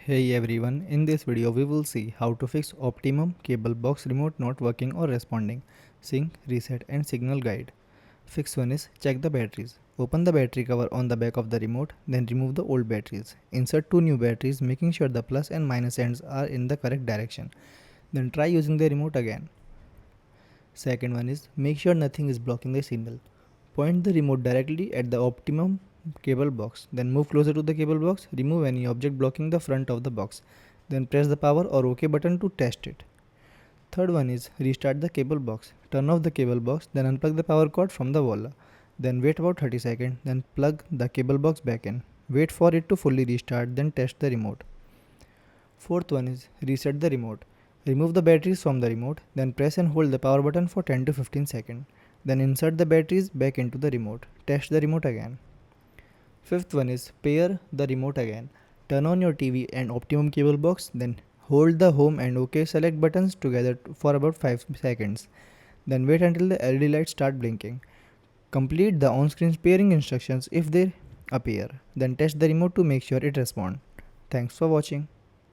Hey everyone, in this video we will see how to fix Optimum cable box remote not working or responding, sync, reset and signal guide. Fix 1 is check the batteries. Open the battery cover on the back of the remote, then remove the old batteries. Insert 2 new batteries making sure the plus and minus ends are in the correct direction. Then try using the remote again. Second one is make sure nothing is blocking the signal. Point the remote directly at the Optimum cable box. Then move closer to the cable box. Remove any object blocking the front of the box. Then press the power or OK button to test it. Third one is restart the cable box. Turn off the cable box, then unplug the power cord from the wall. Then wait about 30 seconds, then plug the cable box back in. Wait for it to fully restart, then test the remote. Fourth one is reset the remote. Remove the batteries from the remote, then press and hold the power button for 10 to 15 seconds. Then insert the batteries back into the remote. Test the remote again. Fifth one is pair the remote again. Turn on your TV and Optimum cable box, then hold the home and OK select buttons together for about 5 seconds. Then wait until the LED lights start blinking. Complete the on-screen pairing instructions if they appear. Then test the remote to make sure it responds. Thanks for watching.